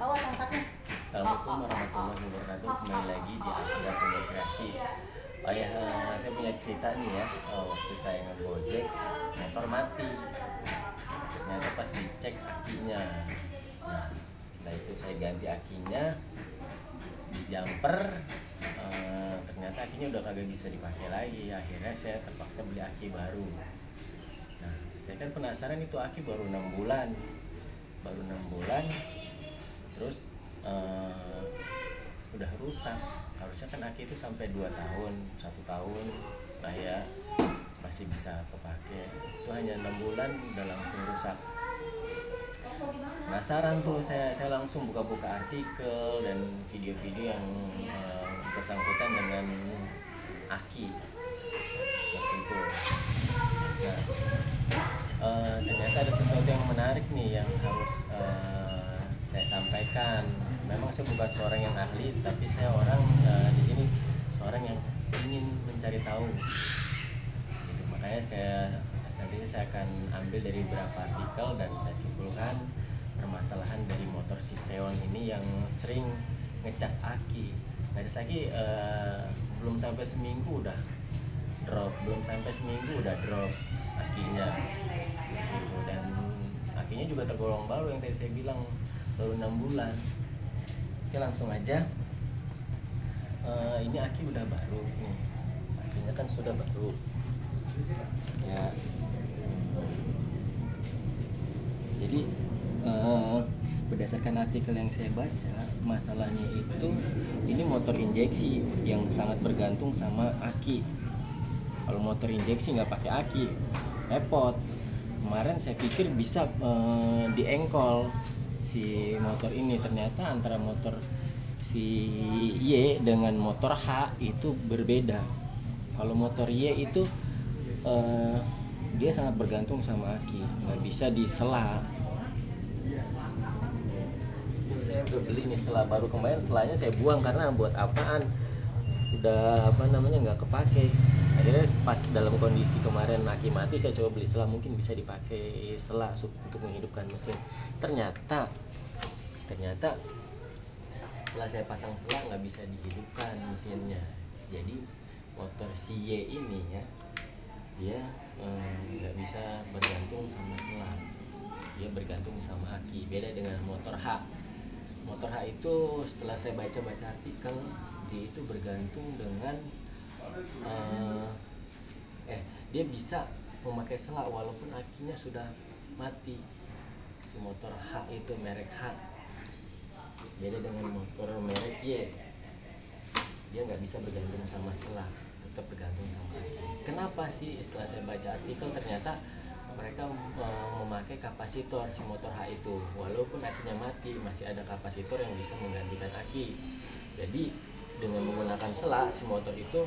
bawah lompatnya. Assalamualaikum warahmatullahi wabarakatuh. Kembali lagi di Akhirat Kreasi. Oh ya, saya punya cerita nih ya. Waktu saya ngegojek, motor mati. Ternyata pas dicek akinya. Nah, setelah itu saya ganti akinya, di jumper. Ternyata akinya udah kagak bisa dipakai lagi. Akhirnya saya terpaksa beli aki baru. Nah, saya kan penasaran itu aki baru 6 bulan. Terus udah rusak. Harusnya kan aki itu sampai 2 tahun, 1 tahun lah ya, masih bisa kepake. Itu hanya 6 bulan udah langsung rusak. Penasaran tuh, saya langsung buka-buka artikel dan video-video yang bersangkutan dengan aki seperti itu. Nah, ternyata ada sesuatu yang menarik nih yang harus saya sampaikan. Memang saya bukan seorang yang ahli, tapi saya orang di sini seorang yang ingin mencari tahu. Gitu. Makanya nantinya saya akan ambil dari beberapa artikel dan saya simpulkan permasalahan dari motor si Seon ini yang sering ngecas aki. Ngecas aki belum sampai seminggu udah drop akinya. Gitu. Dan akinya juga tergolong baru, yang tadi saya bilang baru 6 bulan. Oke, langsung aja. Ini aki udah baru nih, akinya kan sudah baru ya. Jadi berdasarkan artikel yang saya baca, masalahnya itu ini motor injeksi yang sangat bergantung sama aki. Kalau motor injeksi nggak pakai aki, repot. Kemarin saya pikir bisa diengkol si motor ini, ternyata antara motor si Y dengan motor H itu berbeda. Kalau motor Y itu dia sangat bergantung sama aki, nggak bisa disela. Ini saya udah beli nih sela baru, kemarin selanya saya buang karena buat apaan, udah nggak kepake. Akhirnya pas dalam kondisi kemarin aki mati, saya coba beli sela, mungkin bisa dipakai sela untuk menghidupkan mesin. Ternyata setelah saya pasang sela nggak bisa dihidupkan mesinnya. Jadi motor si Y ini ya, dia nggak bisa bergantung sama sela, dia bergantung sama aki. Beda dengan motor H. Motor H itu setelah saya baca-baca artikel, dia itu bergantung dengan dia bisa memakai sela walaupun akinya sudah mati. Si motor H itu merek H. Beda dengan motor merek Y, dia nggak bisa bergantung sama sela, tetap bergantung sama aki. Kenapa sih? Setelah saya baca artikel, ternyata mereka memakai kapasitor si motor H itu, walaupun akinya mati masih ada kapasitor yang bisa menggantikan aki. Jadi dengan menggunakan sela, si motor itu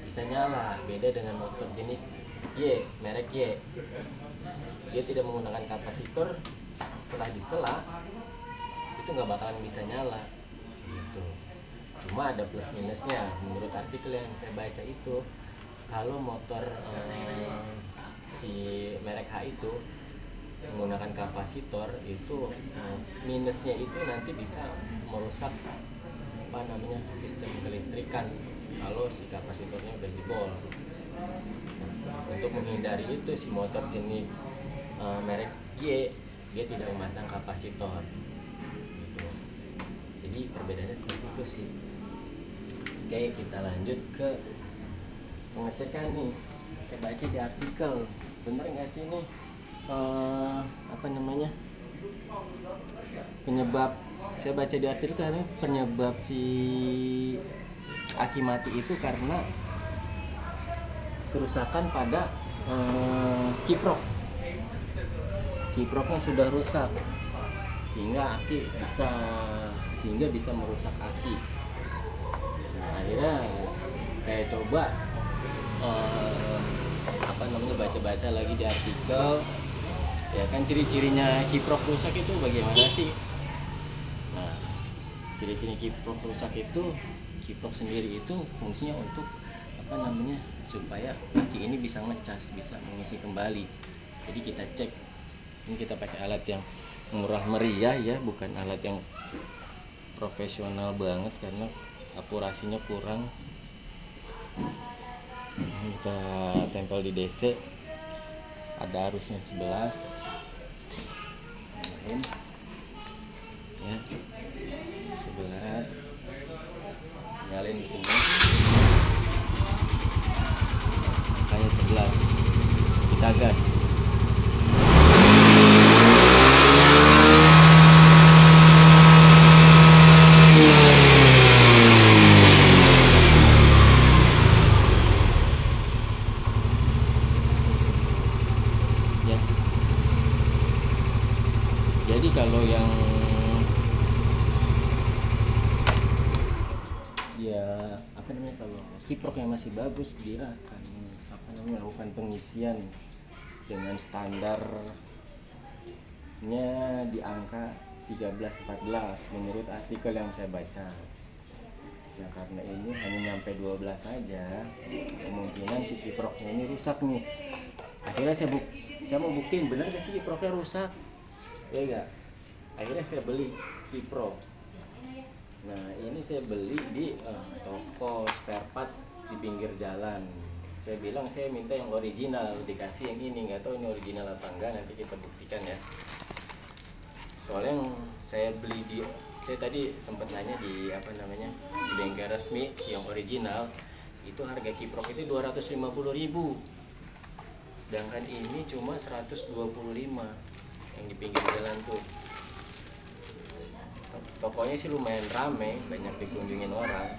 bisa nyala. Beda dengan motor jenis Y, merek Y, dia tidak menggunakan kapasitor. Setelah disela itu nggak bakalan bisa nyala gitu. Cuma ada plus minusnya menurut artikel yang saya baca itu. Kalau motor si merek H itu menggunakan kapasitor itu, minusnya itu nanti bisa merusak sistem kelistrikan kalau si kapasitornya udah jebol. Untuk menghindari itu, si motor jenis merek Y, dia tidak memasang kapasitor gitu. Jadi perbedaannya seperti itu sih. Oke, kita lanjut ke pengecekan nih. Kita baca di artikel, bener nggak sih nih penyebab. Saya baca di artikel karena penyebab si aki mati itu karena kerusakan pada kiproknya sudah rusak, sehingga bisa merusak aki. Nah, akhirnya saya coba baca-baca lagi di artikel, ya kan, ciri-cirinya kiprok rusak itu bagaimana sih. Nah, ciri-ciri kiprok rusak itu, kiprok sendiri itu fungsinya untuk supaya aki ini bisa ngecas, bisa mengisi kembali. Jadi kita cek, ini kita pakai alat yang murah meriah ya, bukan alat yang profesional banget karena akurasinya kurang. Ini kita tempel di DC, ada arusnya 11 ya, 11 nyalin di sini, hanya 11, kita gas. Ya. Jadi kalau yang ya apa namanya, kalau kiprok yang masih bagus dia akan apa namanya melakukan pengisian dengan standarnya di angka 13-14 menurut artikel yang saya baca. Nah karena ini hanya nyampe 12 saja, kemungkinan si kiproknya ini rusak nih. Akhirnya saya mau buktiin benar gak sih kiproknya rusak, ya enggak. Akhirnya saya beli kiprok. Nah ini saya beli di toko spare part di pinggir jalan. Saya bilang saya minta yang original, dikasih yang ini, nggak tahu ini original apa enggak, nanti kita buktikan ya. Soalnya yang saya beli saya tadi sempat nanya di apa namanya di bengkel resmi yang original itu harga kiprok itu 250.000, sedangkan ini cuma 125 yang di pinggir jalan tuh. Tokonya sih lumayan rame, banyak dikunjungin orang.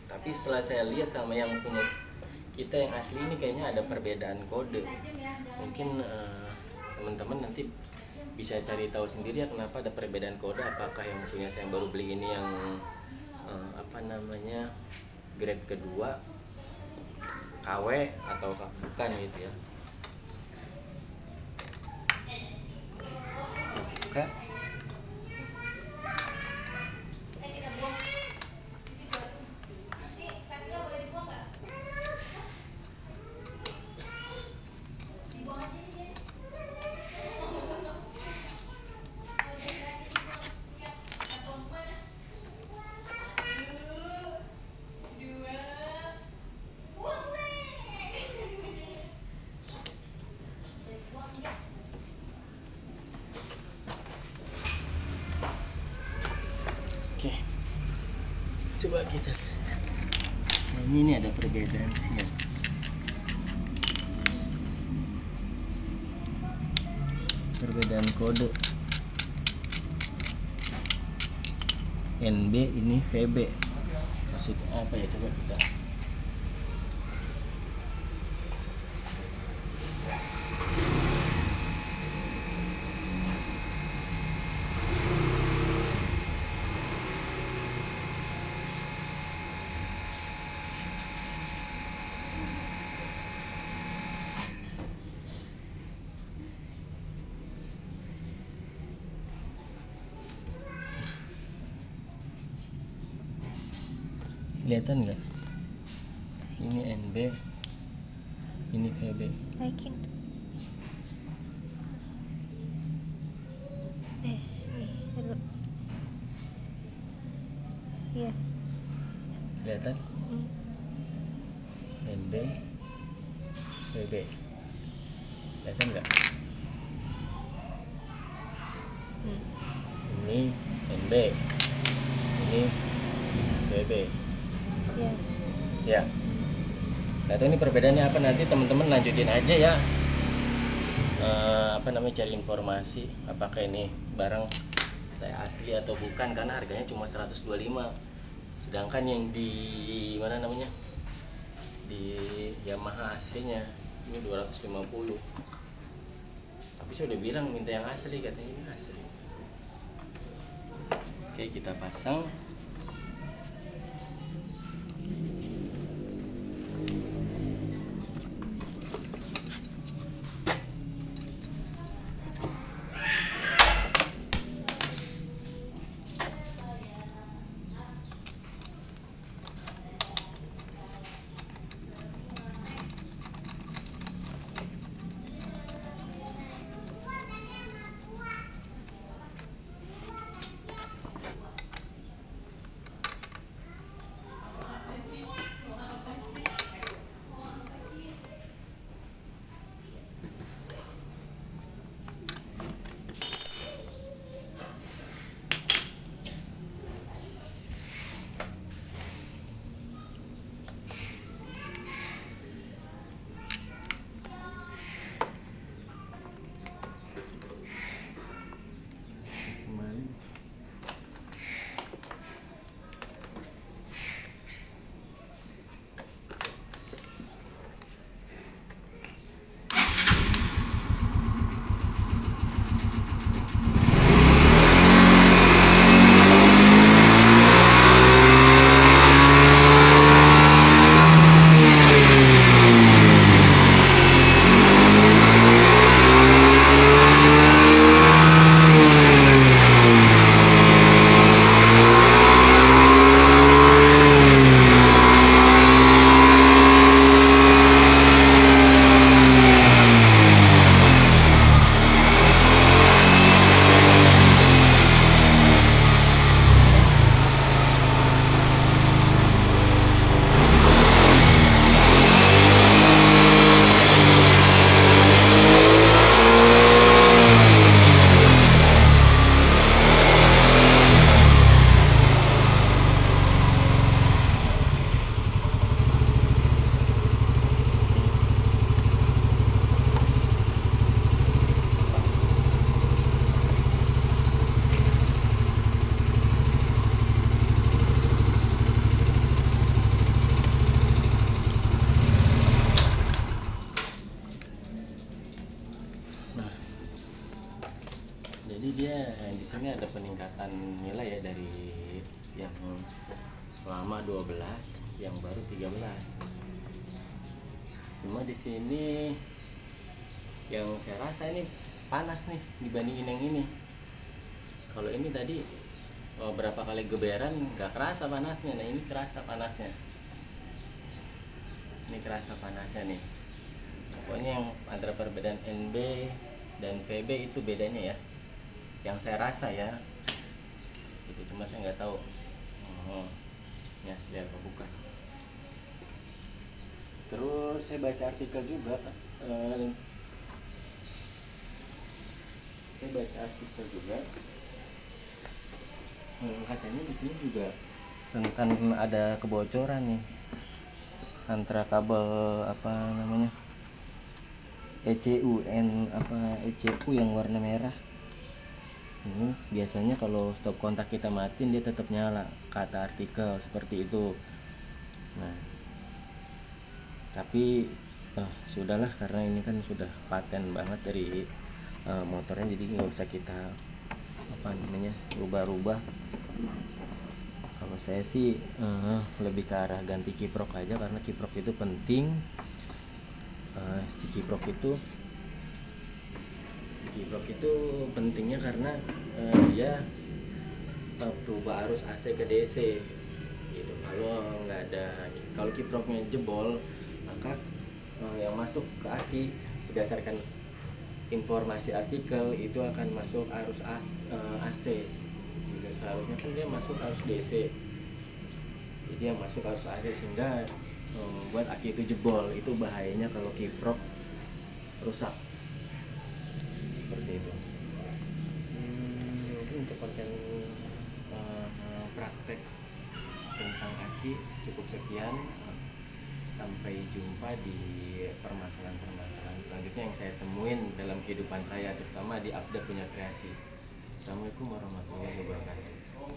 Tapi setelah saya lihat sama yang punya kita yang asli ini kayaknya ada perbedaan kode. Mungkin teman-teman nanti bisa cari tahu sendiri ya kenapa ada perbedaan kode. Apakah yang punya saya yang baru beli ini yang apa namanya grade kedua KW atau bukan gitu ya. Buka. Oke, coba kita. Nah, ini ada perbedaan sih ya. Perbedaan kode. NB ini VB. Maksudnya apa ya, coba kita. Kelihatan nggak? Ini NB, ini VB. Naikin. Nih, dulu. Iya. Kelihatan? NB, VB. Kelihatan nggak? Ini NB, ini VB. Iya. Ya. Nah, ini perbedaannya apa, nanti teman-teman lanjutin aja ya. Apa namanya, cari informasi apakah ini barang saya asli atau bukan, karena harganya cuma 125. Sedangkan yang di mana namanya? Di Yamaha aslinya ini 250. Tapi saya udah bilang minta yang asli, katanya ini asli. Oke, kita pasang. ini ada peningkatan nilai ya, dari yang lama 12, yang baru 13. Cuma di sini yang saya rasa ini panas nih dibandingin yang ini. Kalau ini tadi berapa kali geberan nggak kerasa panasnya, nah ini kerasa panasnya. Ini kerasa panasnya nih. Pokoknya yang antara perbedaan NB dan PB itu bedanya ya, yang saya rasa ya itu. Cuma saya nggak tahu ini asli apa bukan. Terus saya baca artikel juga, katanya di sini juga tentang ada kebocoran nih antara kabel apa namanya ECU yang warna merah. Ini biasanya kalau stop kontak kita matiin dia tetap nyala, kata artikel seperti itu. Nah, tapi sudahlah, karena ini kan sudah paten banget dari motornya, jadi nggak usah kita rubah-rubah. Kalau saya sih lebih ke arah ganti kiprok aja, karena kiprok itu penting. Si kiprok itu pentingnya karena dia berubah arus AC ke DC gitu. Kalau kiproknya jebol, maka yang masuk ke aki berdasarkan informasi artikel itu akan masuk arus AC gitu. Seharusnya kan dia masuk arus DC, jadi yang masuk arus AC sehingga buat aki itu jebol. Itu bahayanya kalau kiprok rusak seperti itu. Mungkin untuk konten praktek tentang aki cukup sekian. Sampai jumpa di permasalahan-permasalahan selanjutnya yang saya temuin dalam kehidupan saya, terutama di Abda Punya Kreasi. Assalamualaikum warahmatullahi wabarakatuh.